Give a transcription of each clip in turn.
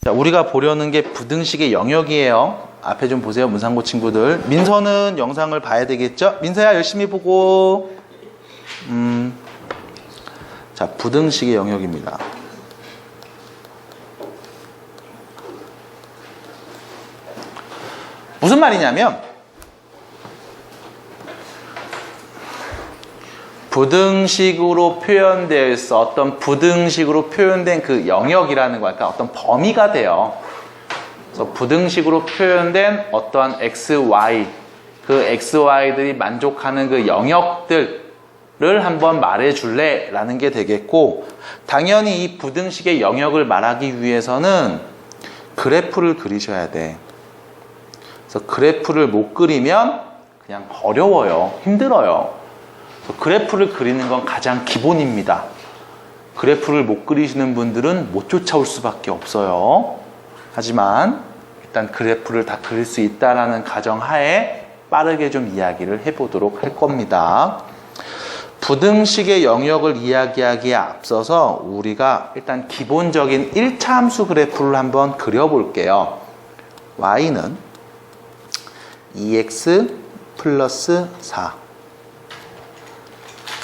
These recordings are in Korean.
자, 우리가 보려는 게 부등식의 영역이에요. 앞에 좀 보세요, 문상고 친구들. 민서는 영상을 봐야 되겠죠? 민서야, 열심히 보고. 자, 부등식의 영역입니다. 무슨 말이냐면 부등식으로 표현되어 있어. 어떤 부등식으로 표현된 그 영역이라는 거야. 그러니까 어떤 범위가 돼요. 그래서 부등식으로 표현된 어떠한 x, y, 그 x, y들이 만족하는 그 영역들을 한번 말해줄래? 라는 게 되겠고, 당연히 이 부등식의 영역을 말하기 위해서는 그래프를 그리셔야 돼. 그래서 그래프를 못 그리면 그냥 어려워요. 힘들어요. 그래프를 그리는 건 가장 기본입니다. 그래프를 못 그리시는 분들은 못 쫓아올 수밖에 없어요. 하지만 일단 그래프를 다 그릴 수 있다는 가정하에 빠르게 좀 이야기를 해보도록 할 겁니다. 부등식의 영역을 이야기하기에 앞서서 우리가 일단 기본적인 1차 함수 그래프를 한번 그려볼게요. y는 2x 플러스 4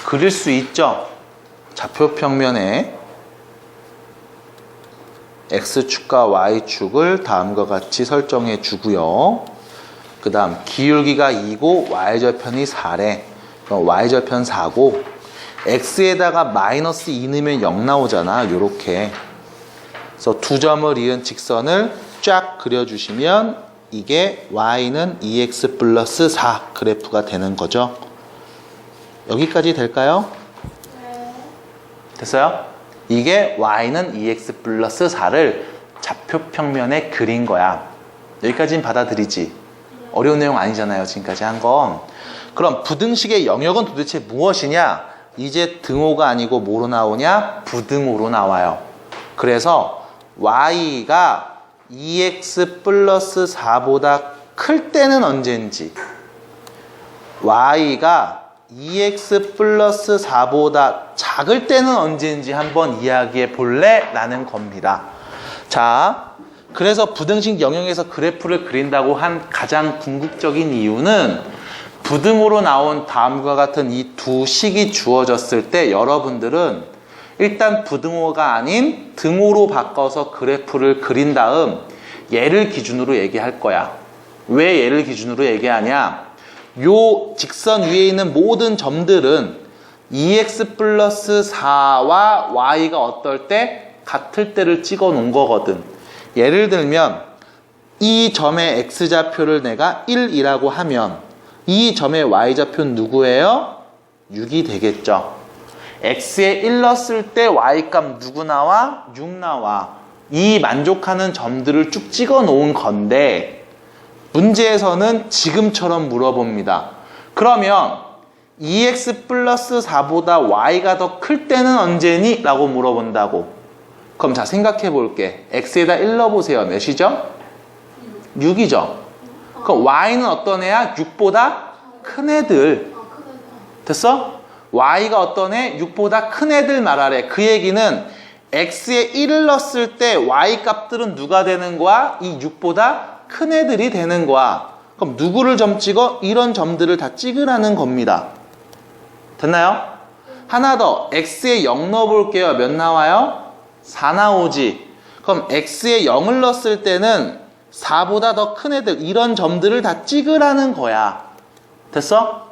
그릴 수 있죠? 좌표 평면에 x축과 y축을 다음과 같이 설정해 주고요. 그 다음 기울기가 2고 y절편이 4래. 그럼 y절편 4고 x에다가 마이너스 2 넣으면 0 나오잖아. 요렇게. 그래서 두 점을 이은 직선을 쫙 그려주시면 이게 y는 2x 플러스 4 그래프가 되는 거죠. 여기까지 될까요? 네. 됐어요? 이게 y는 2x 플러스 4를 좌표 평면에 그린 거야. 여기까지는 받아들이지? 어려운 내용 아니잖아요, 지금까지 한 건. 그럼 부등식의 영역은 도대체 무엇이냐? 이제 등호가 아니고 뭐로 나오냐? 부등호로 나와요. 그래서 y가 2x 플러스 4보다 클 때는 언제인지, y가 2x 플러스 4보다 작을 때는 언제인지 한번 이야기해 볼래? 라는 겁니다. 자, 그래서 부등식 영역에서 그래프를 그린다고 한 가장 궁극적인 이유는 부등호로 나온 다음과 같은 이 두 식이 주어졌을 때 여러분들은 일단 부등호가 아닌 등호로 바꿔서 그래프를 그린 다음 얘를 기준으로 얘기할 거야. 왜 얘를 기준으로 얘기하냐? 요 직선 위에 있는 모든 점들은 2x 플러스 4와 y가 어떨 때? 같을 때를 찍어 놓은 거거든. 예를 들면 이 점의 x좌표를 내가 1이라고 하면 이 점의 y좌표는 누구예요? 6이 되겠죠. x에 1 넣었을 때 y값 누구 나와? 6 나와. 이 만족하는 점들을 쭉 찍어 놓은 건데 문제에서는 지금처럼 물어봅니다. 그러면 2x 플러스 4보다 y가 더 클 때는 언제니? 라고 물어본다고. 그럼 자, 생각해 볼게. x에다 1 넣어보세요. 몇이죠? 6이죠. 그럼 y는 어떤 애야? 6보다 큰 애들. 됐어? y가 어떤 애? 6보다 큰 애들 말하래. 그 얘기는 x에 1을 넣었을 때 y 값들은 누가 되는 거야? 이 6보다 큰 애들이 되는 거야. 그럼 누구를 점 찍어? 이런 점들을 다 찍으라는 겁니다. 됐나요? 하나 더. x에 0 넣어볼게요. 몇 나와요? 4 나오지. 그럼 x에 0을 넣었을 때는 4보다 더 큰 애들, 이런 점들을 다 찍으라는 거야. 됐어?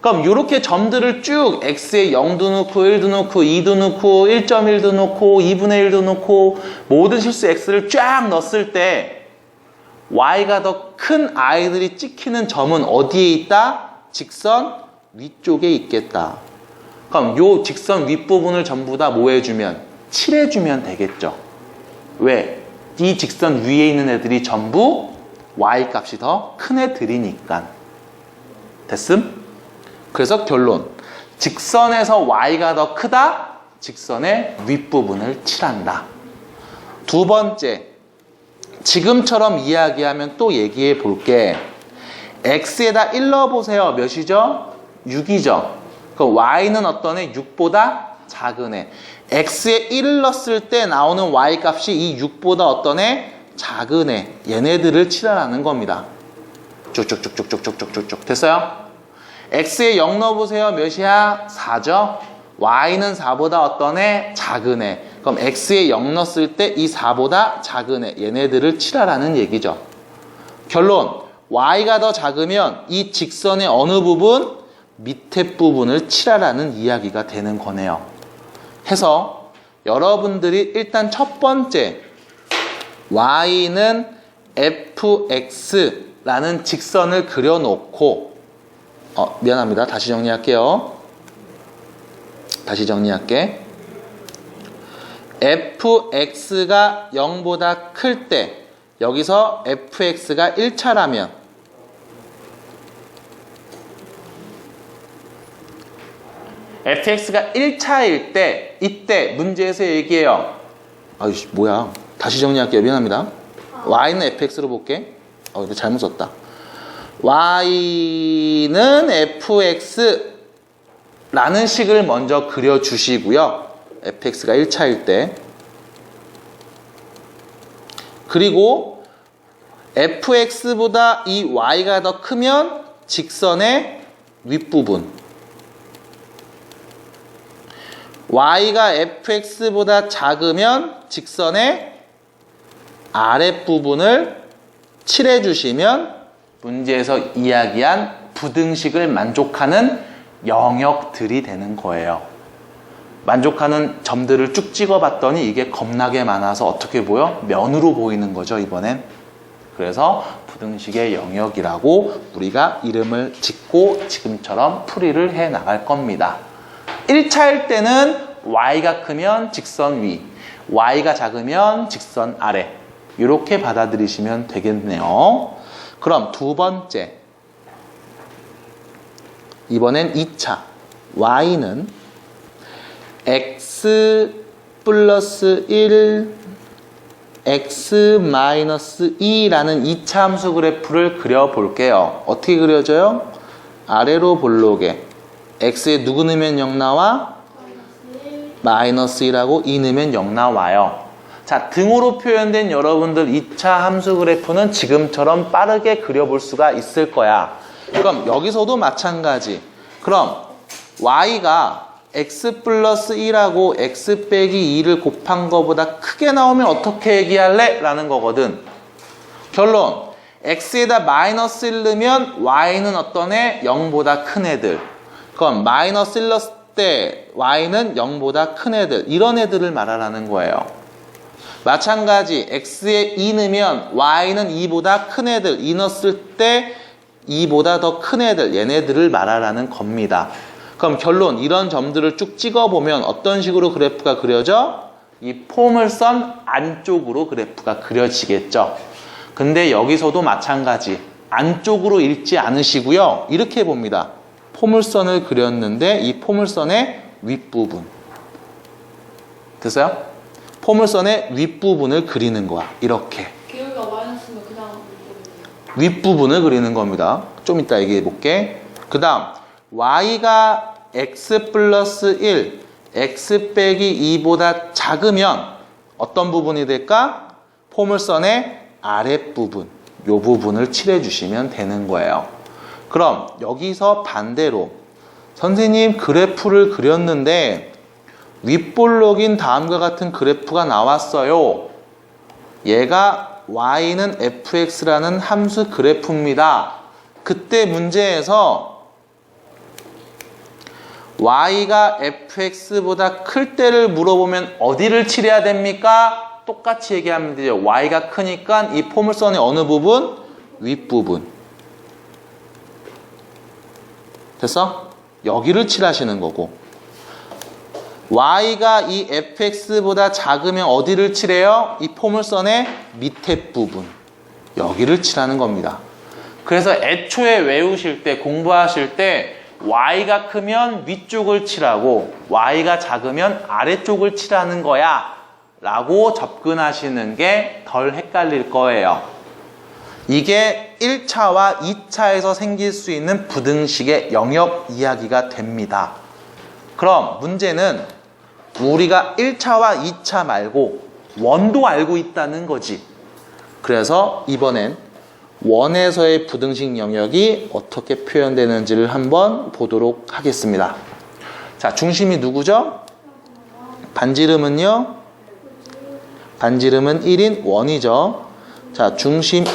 그럼 이렇게 점들을 쭉 x에 0도 넣고 1도 넣고 2도 넣고 1.1도 넣고 2분의 1도 넣고 모든 실수 x를 쫙 넣었을 때 y가 더 큰 아이들이 찍히는 점은 어디에 있다? 직선 위쪽에 있겠다. 그럼 요 직선 윗부분을 전부 다 뭐 해주면? 칠해주면 되겠죠. 왜? 이 직선 위에 있는 애들이 전부 y 값이 더 큰 애들이니까. 됐음? 그래서 결론. 직선에서 y가 더 크다? 직선의 윗부분을 칠한다. 두 번째. 지금처럼 이야기하면 또 얘기해 볼게. x에다 1 넣어보세요. 몇이죠? 6이죠. 그럼 y는 어떤 애? 6보다 작은 애. x에 1을 넣었을 때 나오는 y 값이 이 6보다 어떤 애? 작은 애. 얘네들을 칠하라는 겁니다. 쭉쭉쭉쭉쭉쭉쭉쭉. 됐어요? x에 0 넣어보세요. 몇이야? 4죠? y는 4보다 어떤 애? 작은 애. 그럼 x에 0 넣었을 때 이 4보다 작은 애. 얘네들을 칠하라는 얘기죠. 결론. y가 더 작으면 이 직선의 어느 부분? 밑에 부분을 칠하라는 이야기가 되는 거네요. 해서 여러분들이 일단 첫 번째 y는 fx라는 직선을 그려놓고 미안합니다. 다시 정리할게요. 다시 정리할게. fx가 0보다 클 때 여기서 fx가 1차라면 fx가 1차일 때 이때 문제에서 얘기해요. 아이씨 뭐야. 다시 정리할게요. 미안합니다. y는 fx로 볼게. 이거 잘못 썼다. y는 fx라는 식을 먼저 그려주시고요. fx가 1차일 때. 그리고 fx보다 이 y가 더 크면 직선의 윗부분. y가 fx보다 작으면 직선의 아랫부분을 칠해주시면 문제에서 이야기한 부등식을 만족하는 영역들이 되는 거예요. 만족하는 점들을 쭉 찍어봤더니 이게 겁나게 많아서 어떻게 보여? 면으로 보이는 거죠, 이번엔. 그래서 부등식의 영역이라고 우리가 이름을 짓고 지금처럼 풀이를 해 나갈 겁니다. 1차일 때는 y가 크면 직선 위, y가 작으면 직선 아래. 이렇게 받아들이시면 되겠네요. 그럼 두 번째. 이번엔 2차. y는 x 플러스 1, x 마이너스 2라는 2차 함수 그래프를 그려볼게요. 어떻게 그려져요? 아래로 볼록에 x에 누구 넣으면 0 나와? 마이너스 1하고 2 넣으면 0 나와요. 자, 등호로 표현된 여러분들 2차 함수 그래프는 지금처럼 빠르게 그려볼 수가 있을 거야. 그럼 여기서도 마찬가지. 그럼 y가 x 플러스 1하고 x 빼기 2를 곱한 거보다 크게 나오면 어떻게 얘기할래? 라는 거거든. 결론. x에다 마이너스 1 넣으면 y는 어떤 애? 0보다 큰 애들. 그럼 마이너스 1 넣었을 때 y는 0보다 큰 애들. 이런 애들을 말하라는 거예요. 마찬가지 x에 2 넣으면 y는 2보다 큰 애들. 2 넣었을 때 2보다 더 큰 애들. 얘네들을 말하라는 겁니다. 그럼 결론. 이런 점들을 쭉 찍어보면 어떤 식으로 그래프가 그려져? 이 포물선 안쪽으로 그래프가 그려지겠죠. 근데 여기서도 마찬가지. 안쪽으로 읽지 않으시고요. 이렇게 봅니다. 포물선을 그렸는데 이 포물선의 윗부분. 됐어요? 포물선의 윗부분을 그리는 거야. 이렇게. 기울기가 마이너스면 그 다음 윗부분을 그리는 겁니다. 좀 이따 얘기해 볼게. 그 다음 y가 x 플러스 1, x 빼기 2보다 작으면 어떤 부분이 될까? 포물선의 아랫부분. 이 부분을 칠해 주시면 되는 거예요. 그럼 여기서 반대로 선생님 그래프를 그렸는데 윗볼록인 다음과 같은 그래프가 나왔어요. 얘가 y는 fx라는 함수 그래프입니다. 그때 문제에서 y가 fx보다 클 때를 물어보면 어디를 칠해야 됩니까? 똑같이 얘기하면 되죠. y가 크니까 이 포물선의 어느 부분? 윗부분. 됐어? 여기를 칠하시는 거고. y가 이 fx보다 작으면 어디를 칠해요? 이 포물선의 밑에 부분. 여기를 칠하는 겁니다. 그래서 애초에 외우실 때, 공부하실 때 y가 크면 위쪽을 칠하고 y가 작으면 아래쪽을 칠하는 거야 라고 접근하시는 게 덜 헷갈릴 거예요. 이게 1차와 2차에서 생길 수 있는 부등식의 영역 이야기가 됩니다. 그럼 문제는 우리가 1차와 2차 말고 원도 알고 있다는 거지. 그래서 이번엔 원에서의 부등식 영역이 어떻게 표현되는지를 한번 보도록 하겠습니다. 자, 중심이 누구죠? 반지름은요? 반지름은 1인 원이죠. 자, 중심,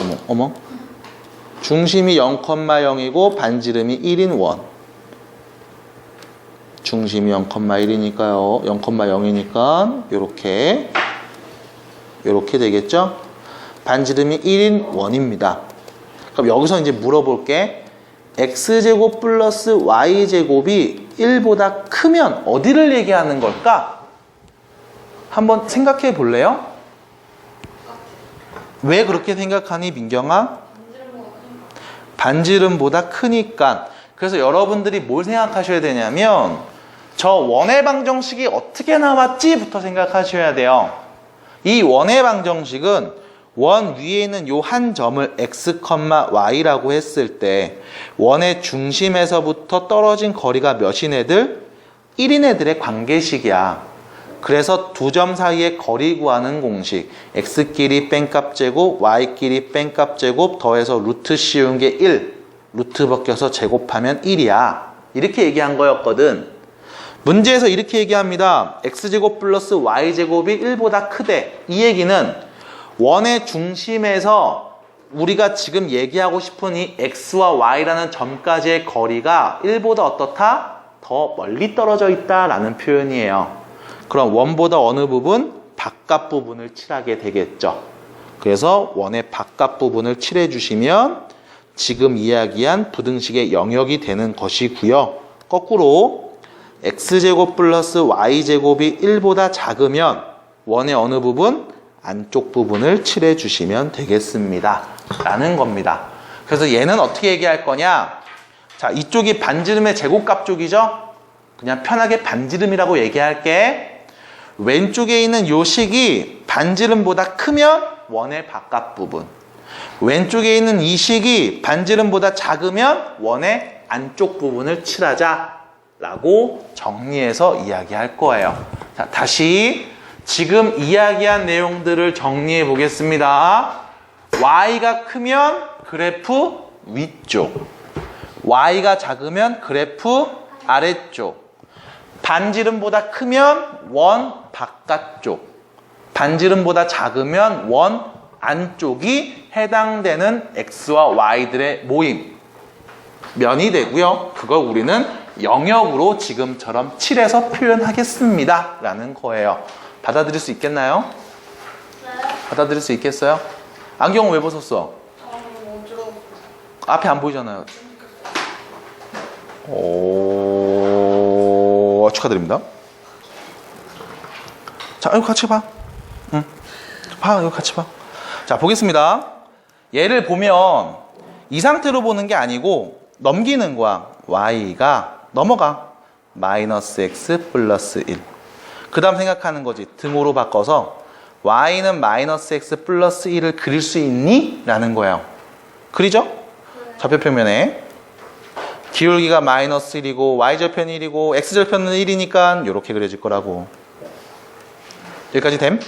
중심이 0,0이고 반지름이 1인 원. 중심이 0,1이니까요. 0,0이니까 요렇게 되겠죠? 반지름이 1인 원입니다. 그럼 여기서 이제 물어볼게. x제곱 플러스 y제곱이 1보다 크면 어디를 얘기하는 걸까? 한번 생각해 볼래요? 왜 그렇게 생각하니, 민경아? 반지름보다 크니까. 그래서 여러분들이 뭘 생각하셔야 되냐면 저 원의 방정식이 어떻게 나왔지부터 생각하셔야 돼요. 이 원의 방정식은 원 위에 있는 요 한 점을 x, y라고 했을 때 원의 중심에서부터 떨어진 거리가 몇인 애들? 1인 애들의 관계식이야. 그래서 두 점 사이의 거리 구하는 공식, x끼리 뺀값 제곱, y끼리 뺀값 제곱 더해서 루트 씌운 게 1, 루트 벗겨서 제곱하면 1이야. 이렇게 얘기한 거였거든. 문제에서 이렇게 얘기합니다. x제곱 플러스 y제곱이 1보다 크대. 이 얘기는 원의 중심에서 우리가 지금 얘기하고 싶은 이 x와 y라는 점까지의 거리가 1보다 어떻다? 더 멀리 떨어져 있다라는 표현이에요. 그럼 원보다 어느 부분? 바깥 부분을 칠하게 되겠죠. 그래서 원의 바깥 부분을 칠해 주시면 지금 이야기한 부등식의 영역이 되는 것이고요. 거꾸로 x제곱 플러스 y제곱이 1보다 작으면 원의 어느 부분? 안쪽 부분을 칠해 주시면 되겠습니다. 라는 겁니다. 그래서 얘는 어떻게 얘기할 거냐? 자, 이쪽이 반지름의 제곱값 쪽이죠? 그냥 편하게 반지름이라고 얘기할게. 왼쪽에 있는 요 식이 반지름보다 크면 원의 바깥 부분. 왼쪽에 있는 이 식이 반지름보다 작으면 원의 안쪽 부분을 칠하자 라고 정리해서 이야기할 거예요. 자, 다시 지금 이야기한 내용들을 정리해 보겠습니다. y가 크면 그래프 위쪽, y가 작으면 그래프 아래쪽, 반지름보다 크면 원 바깥쪽, 반지름보다 작으면 원 안쪽이 해당되는 x와 y들의 모임, 면이 되고요. 그걸 우리는 영역으로 지금처럼 칠해서 표현하겠습니다. 라는 거예요. 받아들일 수 있겠나요? 네. 받아들일 수 있겠어요? 안경은 왜 벗었어? 어지러워. 앞에 안 보이잖아요. 오, 축하드립니다. 자, 이거 같이 봐. 응. 봐, 이거 같이 봐. 자, 보겠습니다. 얘를 보면 이 상태로 보는 게 아니고 넘기는 거야. y가 넘어가. 마이너스 x 플러스 1. 그 다음 생각하는 거지. 등호로 바꿔서 y는 마이너스 x 플러스 1을 그릴 수 있니? 라는 거예요. 그리죠? 좌표표면에 기울기가 마이너스 1이고 y절편이 1이고 x절편은 1이니까 이렇게 그려질 거라고. 여기까지 됨?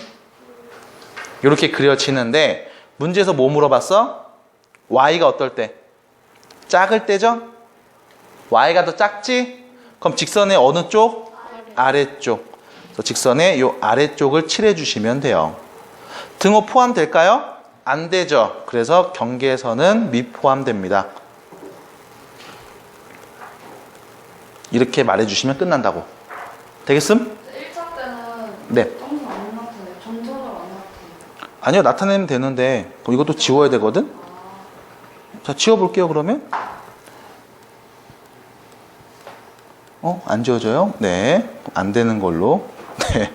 이렇게 그려지는데 문제에서 뭐 물어봤어? y가 어떨 때? 작을 때죠? y가 더 작지? 그럼 직선의 어느 쪽? 아래쪽. 그래서 직선의 이 아래쪽을 칠해 주시면 돼요. 등호 포함될까요? 안 되죠. 그래서 경계선은 미포함됩니다. 이렇게 말해주시면 끝난다고. 되겠음? 1차 때는 네. 점점 안 나타나요. 점점으로 안 나타나요. 아니요, 나타내면 되는데 그럼 이것도 지워야 되거든? 자, 지워볼게요, 그러면. 안 지워져요? 네. 안 되는 걸로. 네.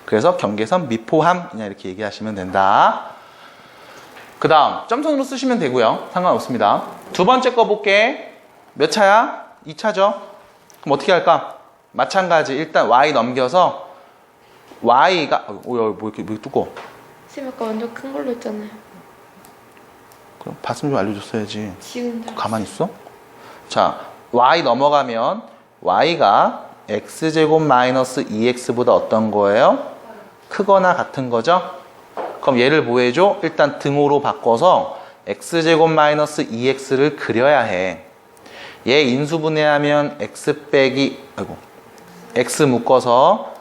그래서 경계선 미포함, 그냥 이렇게 얘기하시면 된다. 그 다음, 점선으로 쓰시면 되고요. 상관없습니다. 두 번째 거 볼게. 몇 차야? 2차죠? 그럼 어떻게 할까? 마찬가지. 일단 y 넘겨서 y가, 뭐 이렇게 두꺼워? 쌤 아까 완전 큰 걸로 했잖아요. 그럼 봤으면 좀 알려줬어야지. 지금 가만히 있어? 자, y 넘어가면 y가 x제곱 마이너스 2x보다 어떤 거예요? 크거나 같은 거죠? 그럼 얘를 뭐 해줘? 일단 등호로 바꿔서 x제곱 마이너스 2x를 그려야 해. 얘 인수분해하면 x 빼기 x 묶어서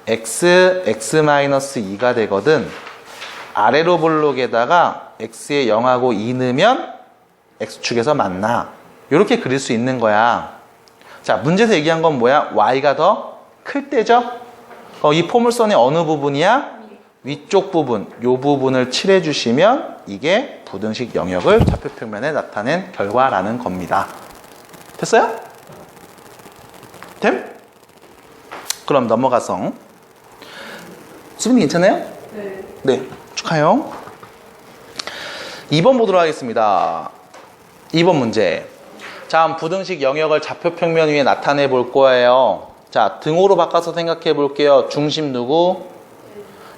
x 마이너스 2가 되거든. 아래로 볼록에다가 x에 0하고 2 넣으면 x축에서 만나. 이렇게 그릴 수 있는 거야. 자, 문제에서 얘기한 건 뭐야? y가 더 클 때죠? 이 포물선의 어느 부분이야? 위쪽 부분, 이 부분을 칠해 주시면 이게 부등식 영역을 좌표평면에 나타낸 결과라는 겁니다. 됐어요? 됨? 그럼 넘어가서 수빈이 괜찮아요? 네. 네, 축하해요. 2번 보도록 하겠습니다. 2번 문제. 자, 부등식 영역을 좌표평면 위에 나타내 볼 거예요. 자, 등호로 바꿔서 생각해 볼게요. 중심 누구?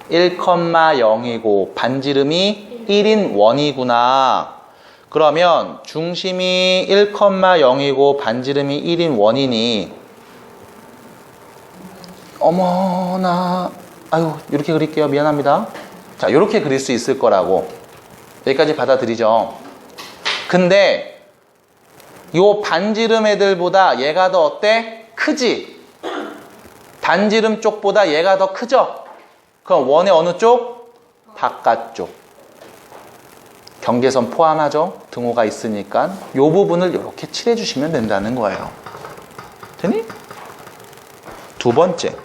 1,0이고 반지름이 1인 원이구나. 그러면 중심이 1,0이고 반지름이 1인 원이니 어머나 아유 이렇게 그릴게요. 미안합니다. 자, 이렇게 그릴 수 있을 거라고. 여기까지 받아들이죠. 근데 요 반지름 애들보다 얘가 더 어때? 크지? 반지름 쪽보다 얘가 더 크죠? 그럼 원의 어느 쪽? 바깥쪽. 경계선 포함하죠? 등호가 있으니까 요 부분을 이렇게 칠해 주시면 된다는 거예요. 되니? 두 번째.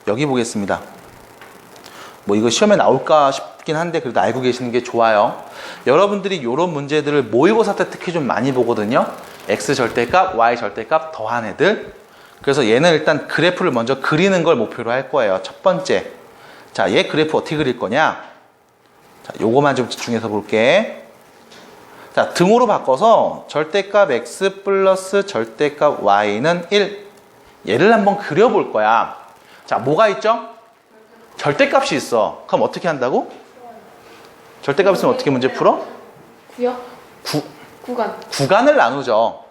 여기 보겠습니다. 뭐 이거 시험에 나올까 싶긴 한데 그래도 알고 계시는 게 좋아요. 여러분들이 이런 문제들을 모의고사 때 특히 좀 많이 보거든요. x 절대값, y 절대값 더한 애들. 그래서 얘는 일단 그래프를 먼저 그리는 걸 목표로 할 거예요. 첫 번째. 자, 얘 그래프 어떻게 그릴 거냐? 자, 요거만 좀 집중해서 볼게. 자, 등호로 바꿔서 절대값 x 플러스 절대값 y는 1. 얘를 한번 그려볼 거야. 자, 뭐가 있죠? 절대값이 있어. 그럼 어떻게 한다고? 절대값 있으면 어떻게 문제 풀어? 구역? 구간. 구간을 나누죠.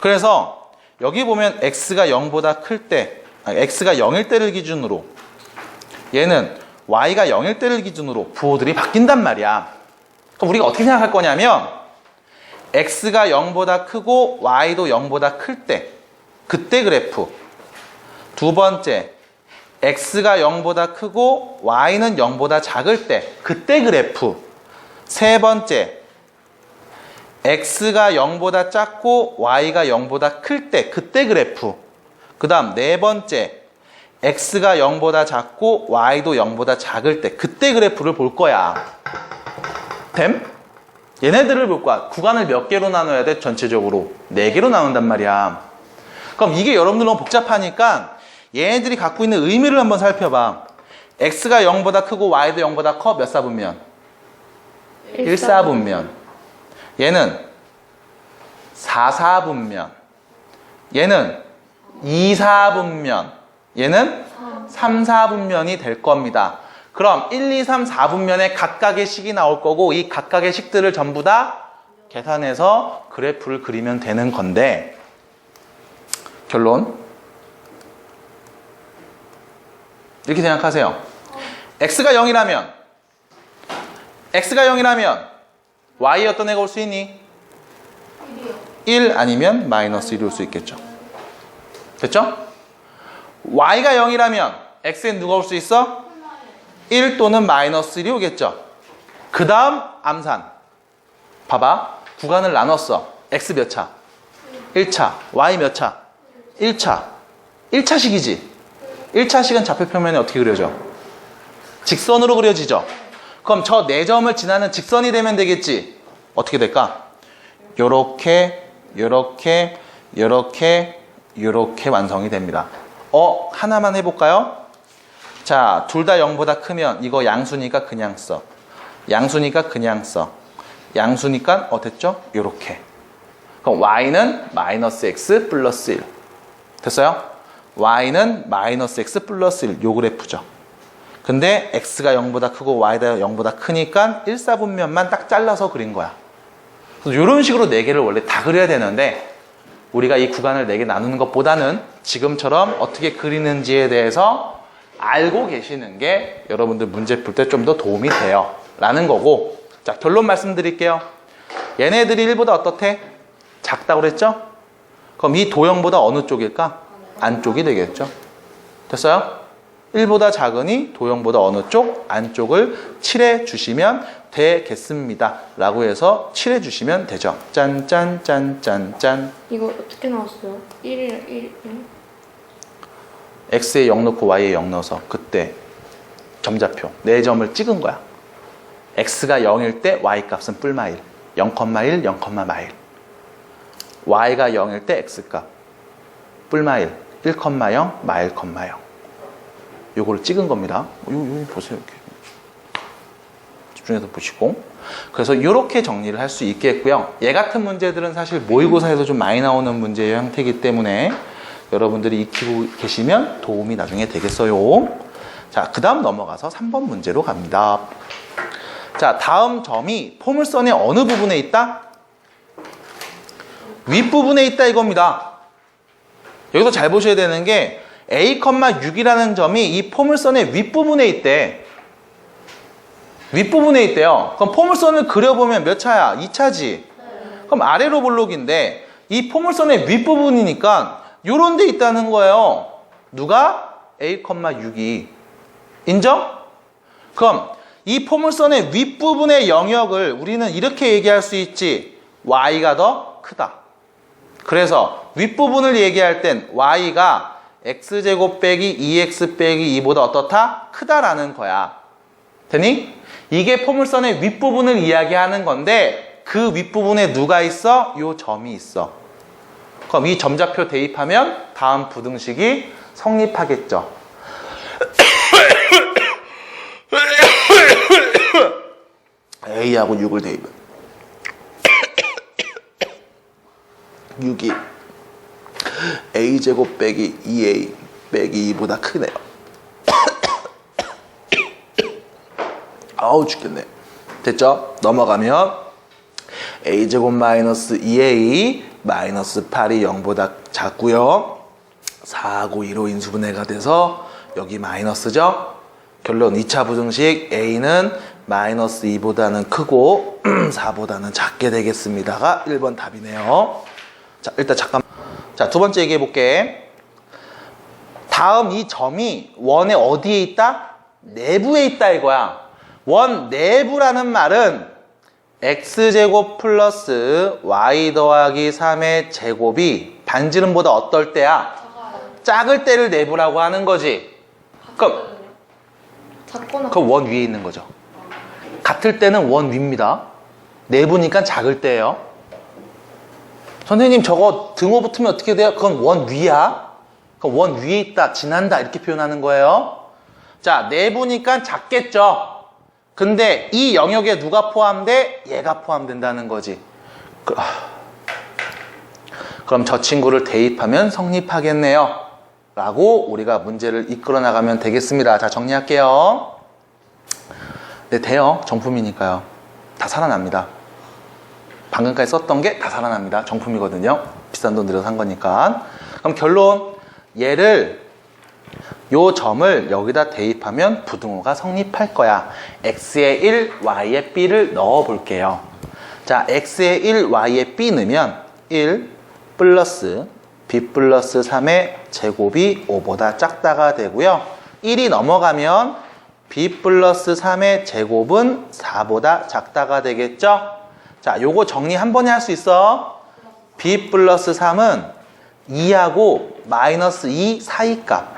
그래서 여기 보면 x가 0보다 클 때, x가 0일 때를 기준으로 얘는 y가 0일 때를 기준으로 부호들이 바뀐단 말이야. 그럼 우리가 어떻게 생각할 거냐면 x가 0보다 크고 y도 0보다 클 때 그때 그래프. 두 번째, x가 0보다 크고 y는 0보다 작을 때 그때 그래프. 세 번째, x가 0보다 작고 y가 0보다 클 때 그때 그래프. 그 다음 네 번째, x가 0보다 작고 y도 0보다 작을 때 그때 그래프를 볼 거야. 됨? 얘네들을 볼 거야. 구간을 몇 개로 나눠야 돼? 전체적으로 4개로 나눈단 말이야. 그럼 이게 여러분들 너무 복잡하니까 얘네들이 갖고 있는 의미를 한번 살펴봐. x가 0보다 크고 y도 0보다 커. 몇 사분면? 1사분면. 얘는 4사분면. 얘는 2사분면. 얘는 3사분면이 될 겁니다. 그럼 1, 2, 3, 4분면에 각각의 식이 나올 거고 이 각각의 식들을 전부 다 계산해서 그래프를 그리면 되는 건데 결론 이렇게 생각하세요. x가 0이라면 y 어떤 애가 올 수 있니? 1 아니면 마이너스 1이 올 수 있겠죠. 됐죠? y가 0이라면 x엔 누가 올 수 있어? 1 또는 마이너스 1이 오겠죠. 그 다음 암산. 봐봐. 구간을 나눴어. x 몇 차? 1차. y 몇 차? 1차. 1차식이지. 1차식은 좌표평면에 어떻게 그려져? 직선으로 그려지죠. 그럼 저 4점을 지나는 직선이 되면 되겠지. 어떻게 될까? 요렇게 요렇게 요렇게 요렇게 완성이 됩니다. 하나만 해볼까요? 자, 둘 다 0보다 크면 이거 양수니까 그냥 써. 양수니까 그냥 써. 양수니까 됐죠? 요렇게. 그럼 y는 마이너스 x 플러스 1. 됐어요? y는 마이너스 x 플러스 1. 요 그래프죠. 근데 x가 0보다 크고 y가 0보다 크니까 1사분면만 딱 잘라서 그린 거야. 그래서 이런 식으로 4개를 원래 다 그려야 되는데 우리가 이 구간을 4개 나누는 것보다는 지금처럼 어떻게 그리는지에 대해서 알고 계시는 게 여러분들 문제 풀 때 좀 더 도움이 돼요 라는 거고, 자 결론 말씀드릴게요. 얘네들이 1보다 어떻대? 작다고 그랬죠? 그럼 이 도형보다 어느 쪽일까? 안쪽이 되겠죠. 됐어요? 1보다 작으니 도형보다 어느 쪽? 안쪽을 칠해 주시면 되겠습니다 라고 해서 칠해 주시면 되죠. 짠짠짠짠짠. 이거 어떻게 나왔어요? 1이랑 1. x에 0 넣고 y에 0 넣어서 그때 점좌표 4점을 찍은 거야. x가 0일 때 y 값은 뿔마일 0,1, 0,마일. y가 0일 때 x값 뿔마일 1,0, 마일, 0. 요거를 찍은 겁니다. 요 보세요. 이렇게. 집중해서 보시고. 그래서 이렇게 정리를 할 수 있겠고요. 얘 같은 문제들은 사실 모의고사에서 좀 많이 나오는 문제의 형태이기 때문에 여러분들이 익히고 계시면 도움이 나중에 되겠어요. 자, 그 다음 넘어가서 3번 문제로 갑니다. 자, 다음 점이 포물선의 어느 부분에 있다? 윗부분에 있다 이겁니다. 여기서 잘 보셔야 되는 게 A,6이라는 점이 이 포물선의 윗부분에 있대. 윗부분에 있대요. 그럼 포물선을 그려보면 몇 차야? 2차지. 그럼 아래로 볼록인데 이 포물선의 윗부분이니까 요런 데 있다는 거예요. 누가? A,6이. 인정? 그럼 이 포물선의 윗부분의 영역을 우리는 이렇게 얘기할 수 있지. Y가 더 크다. 그래서 윗부분을 얘기할 땐 Y가 X제곱 빼기 2X 빼기 2보다 어떻다? 크다라는 거야. 되니? 이게 포물선의 윗부분을 이야기하는 건데 그 윗부분에 누가 있어? 요 점이 있어. 그럼 이 점좌표 대입하면 다음 부등식이 성립하겠죠. A하고 6을 대입해. 6이 A제곱 빼기 2A 빼기 2보다 크네요. 아우 죽겠네. 됐죠? 넘어가면 A제곱 마이너스 2A 마이너스 8이 0보다 작고요. 4하고 2로 인수분해가 돼서 여기 마이너스죠? 결론 2차 부등식 A는 마이너스 2보다는 크고 4보다는 작게 되겠습니다가 1번 답이네요. 자, 일단 잠깐. 자, 두 번째 얘기해 볼게. 다음 이 점이 원의 어디에 있다? 내부에 있다 이거야. 원 내부라는 말은 x제곱 플러스 y 더하기 3의 제곱이 반지름보다 어떨 때야? 작을 때를 내부라고 하는 거지. 그럼 작거나 원 위에 있는 거죠. 같을 때는 원 위입니다. 내부니까 작을 때예요. 선생님 저거 등호 붙으면 어떻게 돼요? 그건 원 위야. 그럼 원 위에 있다, 지난다 이렇게 표현하는 거예요. 자, 내부니까 작겠죠. 근데 이 영역에 누가 포함돼? 얘가 포함된다는 거지. 그럼 저 친구를 대입하면 성립하겠네요 라고 우리가 문제를 이끌어 나가면 되겠습니다. 자, 정리할게요. 네, 돼요. 정품이니까요. 다 살아납니다. 방금까지 썼던 게 다 살아납니다. 정품이거든요. 비싼 돈 들여서 산 거니까. 그럼 결론, 얘를 요 점을 여기다 대입하면 부등호가 성립할 거야. x에 1, y에 b를 넣어 볼게요. 자, x에 1, y에 b 넣으면 1 플러스 b 플러스 3의 제곱이 5보다 작다가 되고요. 1이 넘어가면 b 플러스 3의 제곱은 4보다 작다가 되겠죠? 자, 요거 정리 한 번에 할 수 있어. b 플러스 3은 2하고 마이너스 2 사이 값.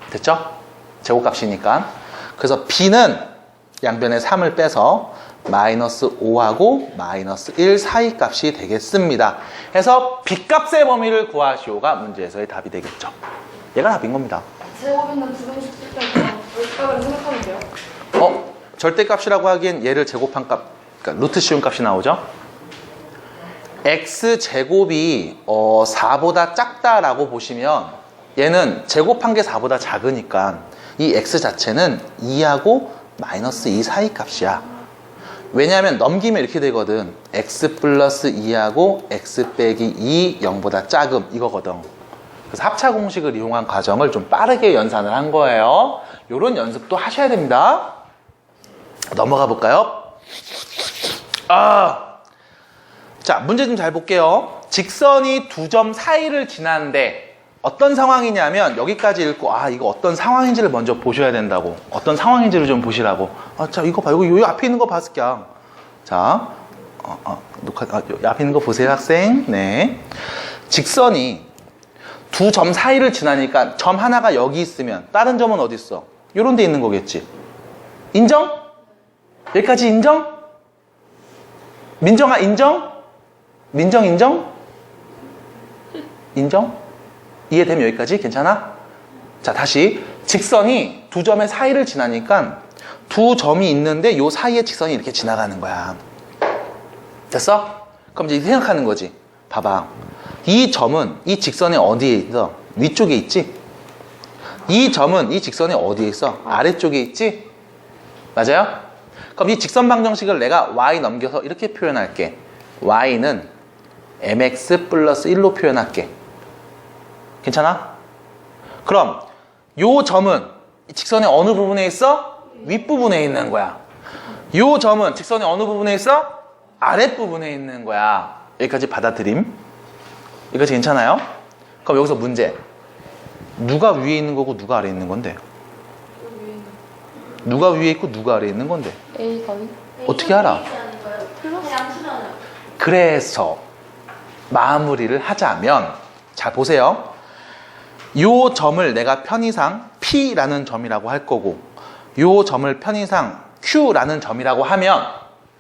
됐죠? 제곱값이니까. 그래서 b는 양변에 3을 빼서 마이너스 5하고 마이너스 1 사이 값이 되겠습니다. 해서 b값의 범위를 구하시오가 문제에서의 답이 되겠죠. 얘가 답인 겁니다. 제곱 있는 부등식 쓸 때는 절대값을 생각하면 돼요? 절대값이라고 하기엔 얘를 제곱한 값, 그러니까 루트 씌운 값이 나오죠. x제곱이 4보다 작다라고 보시면 얘는 제곱한 게 4보다 작으니까 이 x 자체는 2하고 마이너스 2 사이 값이야. 왜냐하면 넘기면 이렇게 되거든. x 플러스 2하고 x 빼기 2 0보다 작음 이거거든. 그래서 합차 공식을 이용한 과정을 좀 빠르게 연산을 한 거예요. 요런 연습도 하셔야 됩니다. 넘어가 볼까요? 자, 문제 좀 잘 볼게요. 직선이 두 점 사이를 지나는데 어떤 상황이냐면 여기까지 읽고 이거 어떤 상황인지를 먼저 보셔야 된다고. 어떤 상황인지를 좀 보시라고. 자, 이거 봐. 여기 앞에 있는 거 봤을 게. 자, 앞에 있는 거 보세요, 학생. 네. 직선이 두 점 사이를 지나니까 점 하나가 여기 있으면 다른 점은 어디 있어? 요런 데 있는 거겠지. 인정? 여기까지 인정? 민정아, 인정? 민정, 인정? 인정? 이해되면 여기까지? 괜찮아? 자, 다시. 직선이 두 점의 사이를 지나니까 두 점이 있는데 요 사이에 직선이 이렇게 지나가는 거야. 됐어? 그럼 이제 생각하는 거지. 봐봐. 이 점은 이 직선의 어디에 있어? 위쪽에 있지? 이 점은 이 직선의 어디에 있어? 아래쪽에 있지? 맞아요? 그럼 이 직선 방정식을 내가 y 넘겨서 이렇게 표현할게. y는 mx 플러스 1로 표현할게. 괜찮아? 그럼 요 점은 직선의 어느 부분에 있어? 윗부분에 있는 거야. 요 점은 직선의 어느 부분에 있어? 아랫부분에 있는 거야. 여기까지 받아들임. 여기까지 괜찮아요? 그럼 여기서 문제. 누가 위에 있는 거고 누가 아래에 있는 건데? 누가 위에 있고 누가 아래에 있는 건데? A 거의? 어떻게 알아? 그래서 마무리를 하자면 잘 보세요. 요 점을 내가 편의상 P라는 점이라고 할 거고 요 점을 편의상 Q라는 점이라고 하면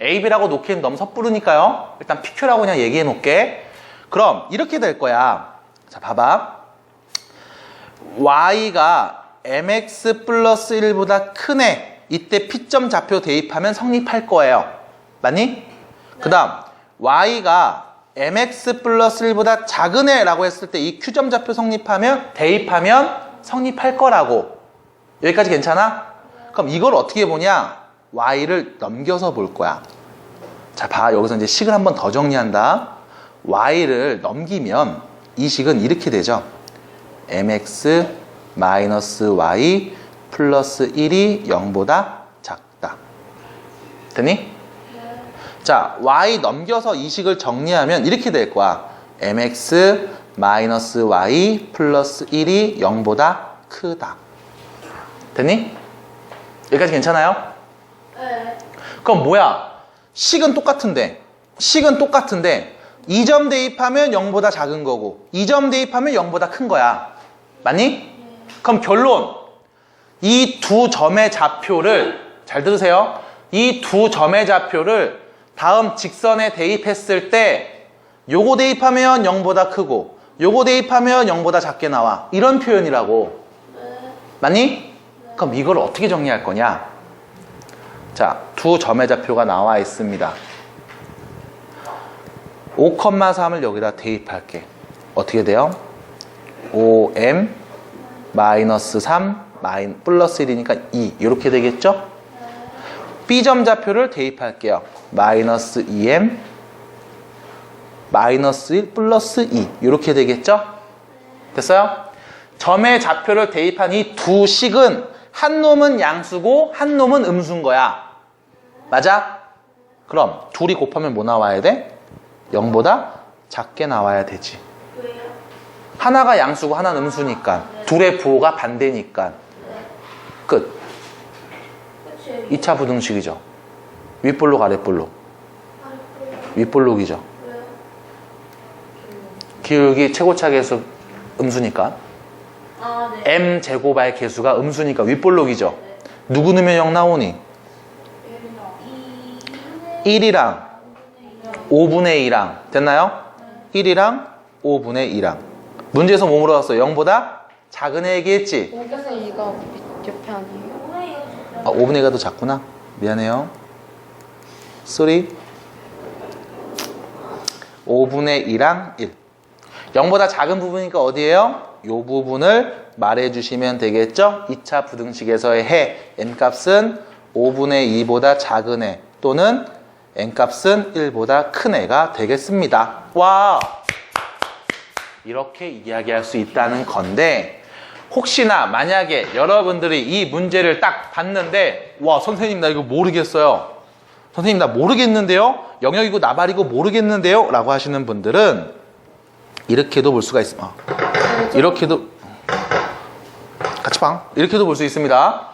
A, B라고 놓기엔 너무 섣부르니까요. 일단 PQ라고 그냥 얘기해 놓을게. 그럼 이렇게 될 거야. 자, 봐봐. Y가 mx 플러스 1보다 크네. 이때 P점 좌표 대입하면 성립할 거예요. 맞니? 그 다음 Y가 mx 플러스 1보다 작으네 라고 했을 때 이 Q점 좌표 대입하면 성립할 거라고. 여기까지 괜찮아? 그럼 이걸 어떻게 보냐? Y를 넘겨서 볼 거야. 자, 봐. 여기서 이제 식을 한번 더 정리한다. Y를 넘기면 이 식은 이렇게 되죠. mx 마이너스 y 플러스 1이 0보다 작다. 됐니? 자, y 넘겨서 이 식을 정리하면 이렇게 될 거야. mx 마이너스 y 플러스 1이 0보다 크다. 됐니? 여기까지 괜찮아요? 네. 그럼 뭐야? 식은 똑같은데 2점 대입하면 0보다 작은 거고 2점 대입하면 0보다 큰 거야. 맞니? 그럼 결론. 이 두 점의 좌표를 잘 들으세요. 이 두 점의 좌표를 다음 직선에 대입했을 때 요거 대입하면 0보다 크고 요거 대입하면 0보다 작게 나와. 이런 표현이라고. 맞니? 그럼 이걸 어떻게 정리할 거냐? 자, 두 점의 좌표가 나와 있습니다. 5,3을 여기다 대입할게. 어떻게 돼요? 5m 마이너스 3 플러스 1이니까 2 이렇게 되겠죠? B점 좌표를 대입할게요. 마이너스 2m 마이너스 1 플러스 2 이렇게 되겠죠? 됐어요? 점의 좌표를 대입한 이 두 식은 한 놈은 양수고 한 놈은 음수인 거야. 맞아? 그럼 둘이 곱하면 뭐 나와야 돼? 0보다 작게 나와야 되지. 왜요? 하나가 양수고 하나는 음수니까. 둘의 부호가 반대니까. 끝. 그치. 2차 부등식이죠. 윗볼록 아랫볼록. 윗볼록이죠. 왜요? 기울기 최고차 계수 음수니까. 네. m제곱의 개수가 음수니까 윗볼록이죠. 누구 넣으면 0 나오니? 1이랑 5분의 2랑 됐나요? 1이랑 5분의 2랑 문제에서 뭐 물어봤어요? 0보다 작은 애 얘기했지? 5분의 2가 옆에 아니에요? 5분의 2가 더 작구나. 미안해요. sorry. 5분의 2랑 1 0보다 작은 부분이니까 어디예요? 이 부분을 말해주시면 되겠죠? 2차 부등식에서의 해 n값은 5분의 2보다 작은 애 또는 n값은 1보다 큰 애가 되겠습니다. 와! 이렇게 이야기할 수 있다는 건데 혹시나 만약에 여러분들이 이 문제를 딱 봤는데 와 선생님 나 이거 모르겠어요. 선생님 나 모르겠는데요. 영역이고 나발이고 모르겠는데요. 라고 하시는 분들은 이렇게도 볼 수가 있습니다. 이렇게도 같이 방 이렇게도 볼 수 있습니다.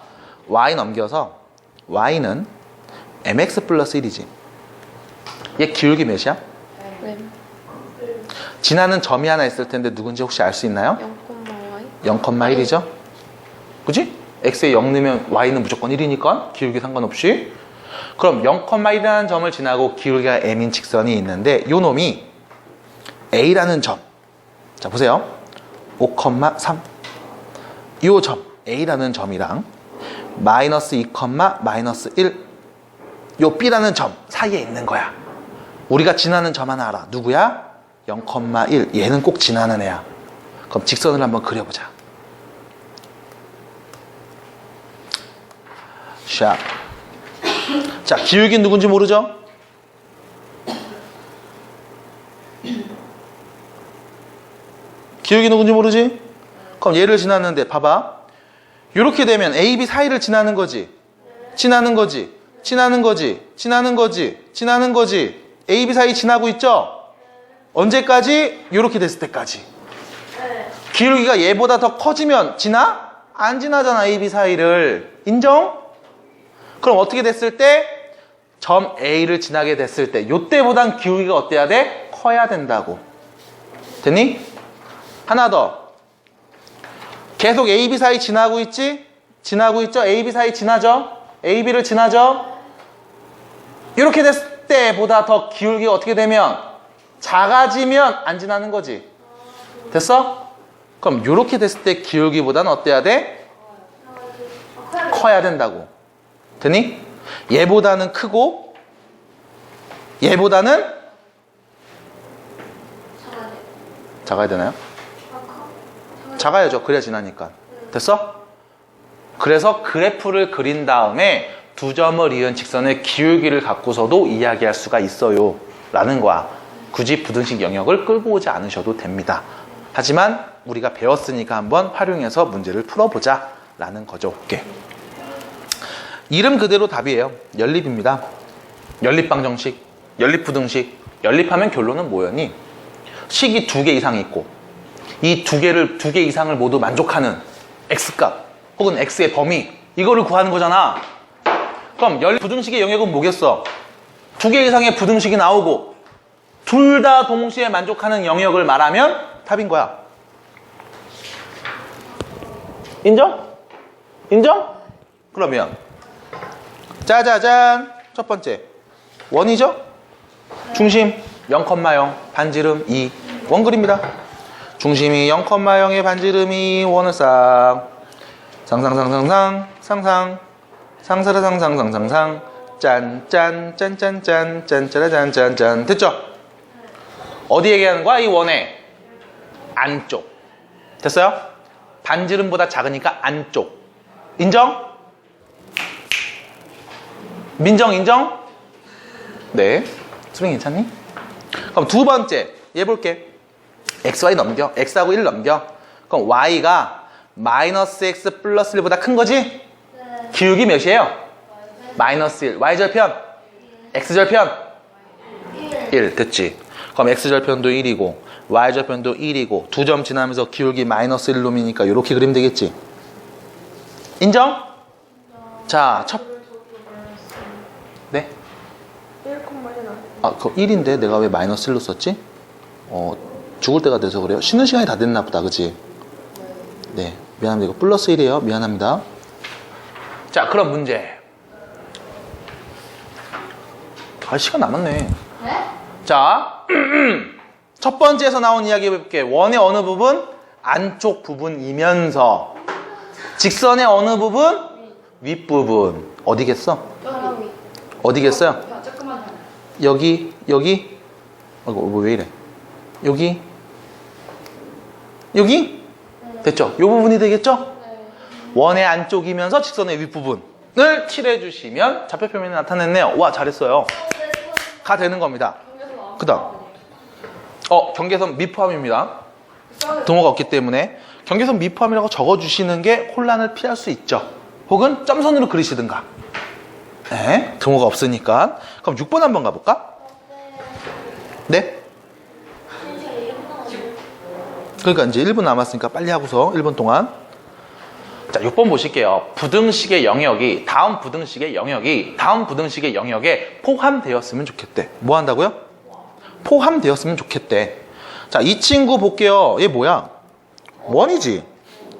y 넘겨서 y는 mx 플러스 1이지. 얘 기울기 몇이야? 네. 지나는 점이 하나 있을 텐데 누군지 혹시 알 수 있나요? 0,1이죠? 그지? x에 0 넣으면 y는 무조건 1이니까 기울기 상관없이. 그럼 0,1이라는 점을 지나고 기울기가 m인 직선이 있는데 요 놈이 a라는 점, 자 보세요, 5,3 요 점 a라는 점이랑 마이너스 2, 마이너스 1 요 b라는 점 사이에 있는 거야. 우리가 지나는 점 하나 알아. 누구야? 0,1. 얘는 꼭 지나는 애야. 그럼 직선을 한번 그려보자. 샵. 자, 기울기 누군지 모르죠? 기울기 누군지 모르지? 그럼 얘를 지났는데 봐봐. 이렇게 되면 A, B 사이를 지나는 거지. 지나는 거지. 지나는 거지. 지나는 거지. 지나는 거지. A, B 사이 지나고 있죠? 언제까지? 이렇게 됐을 때까지. 기울기가 얘보다 더 커지면 지나? 안 지나잖아, A, B 사이를. 인정? 그럼 어떻게 됐을 때? 점 A를 지나게 됐을 때 요때보단 기울기가 어때야 돼? 커야 된다고. 됐니? 하나 더. 계속 A, B 사이 지나고 있지? 지나고 있죠? A, B 사이 지나죠? A, B를 지나죠? 이렇게 됐을 때보다 더 기울기가 어떻게 되면? 작아지면 안 지나는 거지. 됐어? 그럼 이렇게 됐을 때 기울기보다는 어때야 돼? 커야 된다고. 됐니? 얘보다는 크고 얘보다는 작아야 되나요? 작아야죠. 그래야 지나니까. 됐어? 그래서 그래프를 그린 다음에 두 점을 이은 직선의 기울기를 갖고서도 이야기할 수가 있어요 라는 거야. 굳이 부등식 영역을 끌고 오지 않으셔도 됩니다. 하지만 우리가 배웠으니까 한번 활용해서 문제를 풀어보자 라는 거죠. 오케이. 이름 그대로 답이에요. 연립입니다. 연립방정식, 연립부등식. 연립하면 결론은 뭐였니? 식이 2개 이상 있고 이 2개 이상을 모두 만족하는 x값 혹은 x의 범위, 이거를 구하는 거잖아. 그럼 연립부등식의 영역은 뭐겠어? 2개 이상의 부등식이 나오고 둘 다 동시에 만족하는 영역을 말하면 답인 거야. 인정? 인정? 그러면 짜자잔, 첫 번째 원이죠? 중심 0,0, 반지름 2, 원그립니다. 중심이 0,0의 반지름이 원을 상상상상상 상사라상상상상상 짠짠짠짠짠 짠짜라짠짠짠. 됐죠? 어디 얘기하는 거야? 이 원의 안쪽. 됐어요? 반지름보다 작으니까 안쪽. 인정? 민정 인정? 네. 수빈 괜찮니? 그럼 두 번째 얘 볼게. xy 넘겨. x하고 1 넘겨. 그럼 y가 마이너스 x 플러스 1보다 큰 거지? 네. 기울기 몇이에요? 마이너스 1. y절편? x절편? 1. 됐지? 그럼 x절편도 1이고 y절편도 1이고 두 점 지나면서 기울기 마이너스 1놈이니까 이렇게 그리면 되겠지? 인정? 자, 네? 1,1나. 아, 그거 1인데 내가 왜 마이너스 1로 썼지? 죽을 때가 돼서 그래요. 쉬는 시간이 다 됐나 보다, 그치? 네, 미안합니다. 이거 플러스 1이에요. 미안합니다. 자, 그럼 문제. 시간 남았네. 네? 자, 첫 번째에서 나온 이야기 해볼게. 원의 어느 부분? 안쪽 부분이면서 직선의 어느 부분? 윗부분. 어디겠어? 여기. 어디겠어요? 야, 잠깐만요. 여기, 여기. 왜 이래? 여기, 여기? 됐죠? 이 부분이 되겠죠? 네. 원의 안쪽이면서 직선의 윗부분을 칠해주시면 좌표표면이 나타냈네요. 와, 잘했어요. 가 되는 겁니다. 경계선 나왔어. 그다음 경계선 미포함입니다. 등호가 없기 때문에 경계선 미포함이라고 적어주시는 게 혼란을 피할 수 있죠. 혹은 점선으로 그리시든가. 네, 등호가 없으니까. 그럼 6번 한번 가볼까? 네? 그러니까 이제 1분 남았으니까 빨리 하고서 1분 동안. 자, 6번 보실게요. 부등식의 영역이 다음 부등식의 영역에 포함되었으면 좋겠대. 뭐 한다고요? 포함되었으면 좋겠대. 자, 이 친구 볼게요. 얘 뭐야? 원이지.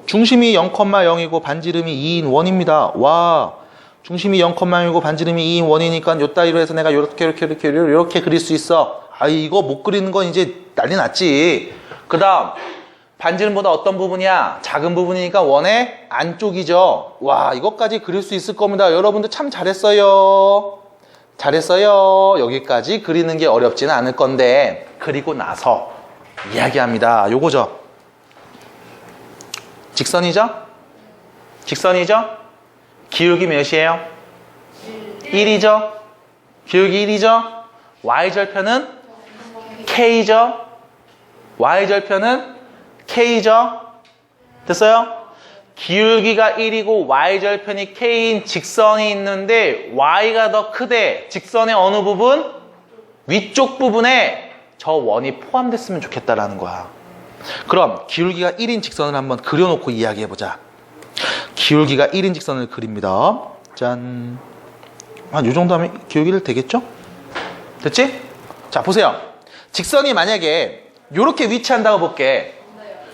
중심이 0,0이고 반지름이 2인 원입니다. 와, 중심이 0,0이고 반지름이 2인 원이니까 요 따위로 해서 내가 이렇게 그릴 수 있어. 아, 이거 못 그리는 건 이제 난리 났지. 그 다음 반지름보다 어떤 부분이야? 작은 부분이니까 원의 안쪽이죠. 와, 이것까지 그릴 수 있을 겁니다. 여러분들 참 잘했어요. 여기까지 그리는 게 어렵지는 않을 건데 그리고 나서 이야기합니다. 요거죠. 직선이죠? 기울기 몇이에요? 1이죠? 기울기 1이죠? y절편은 k죠? y절편은 k죠? 됐어요? 기울기가 1이고 y절편이 k인 직선이 있는데 y가 더 크대. 직선의 어느 부분? 위쪽 부분에 저 원이 포함됐으면 좋겠다라는 거야. 그럼 기울기가 1인 직선을 한번 그려놓고 이야기해보자. 기울기가 1인 직선을 그립니다. 짠. 한 요 정도 하면 기울기를 되겠죠? 됐지? 자, 보세요. 직선이 만약에 이렇게 위치한다고 볼게.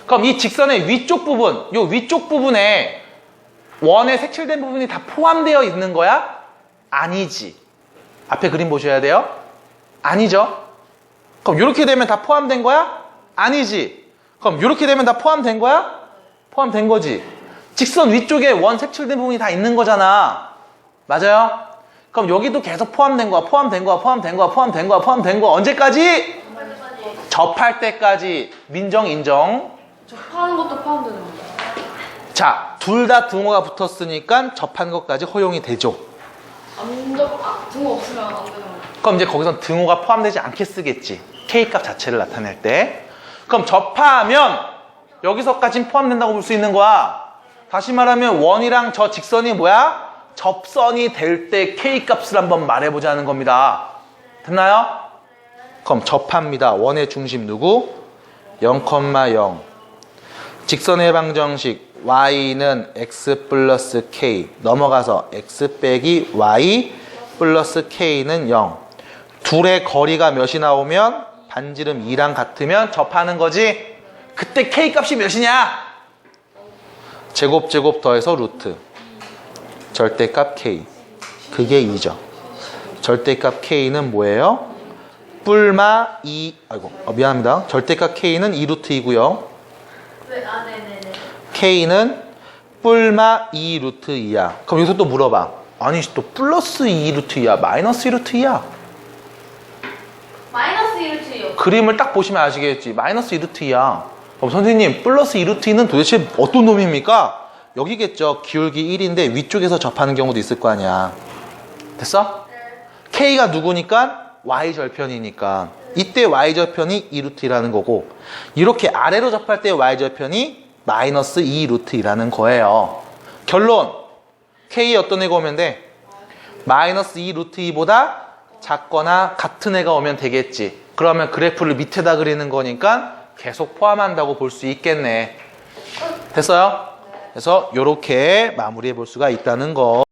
그럼 이 직선의 위쪽 부분, 요 위쪽 부분에 원에 색칠된 부분이 다 포함되어 있는 거야? 아니지. 앞에 그림 보셔야 돼요. 아니죠. 그럼 이렇게 되면 다 포함된 거야? 아니지. 그럼 이렇게 되면 다 포함된 거야? 포함된 거지. 직선 위쪽에 원 색칠된 부분이 다 있는 거잖아. 맞아요? 그럼 여기도 계속 포함된 거야. 포함된 거야. 언제까지? 접할 때까지. 민정, 인정. 접하는 것도 포함되는 거죠. 자, 둘 다 등호가 붙었으니까 접한 것까지 허용이 되죠. 등호 없으면 안 되는 거죠. 그럼 이제 거기선 등호가 포함되지 않게 쓰겠지. K값 자체를 나타낼 때. 그럼 접하면 여기서까지는 포함된다고 볼 수 있는 거야. 다시 말하면 원이랑 저 직선이 뭐야? 접선이 될 때 K값을 한번 말해보자는 겁니다. 됐나요? 그럼 접합니다. 원의 중심 누구? 0,0. 직선의 방정식 y는 x 플러스 k 넘어가서 x 빼기 y 플러스 k는 0. 둘의 거리가 몇이 나오면 반지름 2랑 같으면 접하는 거지. 그때 k 값이 몇이냐? 제곱 더해서 루트. 절대값 k. 그게 2죠. 절대값 k는 뭐예요? 뿔마 2. 미안합니다. 절대값 k는 2루트 2고요. 네네네. K는 뿔마 2루트 2야. 그럼 여기서 또 물어봐. 아니, 또 플러스 2루트 2야? 마이너스 2루트 2야? 마이너스 1루트요. 그림을 딱 보시면 아시겠지. 마이너스 2루트 2야. 그럼 선생님, 플러스 2루트 2는 도대체 어떤 놈입니까? 여기겠죠. 기울기 1인데 위쪽에서 접하는 경우도 있을 거 아니야. 됐어? K가 누구니까? Y절편이니까. 이때 Y절편이 2루트 2라는 거고, 이렇게 아래로 접할 때 Y절편이 마이너스 2루트 2라는 거예요. 결론. K 어떤 애가 오면 돼? 마이너스 2루트 2보다 작거나 같은 애가 오면 되겠지. 그러면 그래프를 밑에다 그리는 거니까 계속 포함한다고 볼 수 있겠네. 됐어요? 그래서 이렇게 마무리해 볼 수가 있다는 거.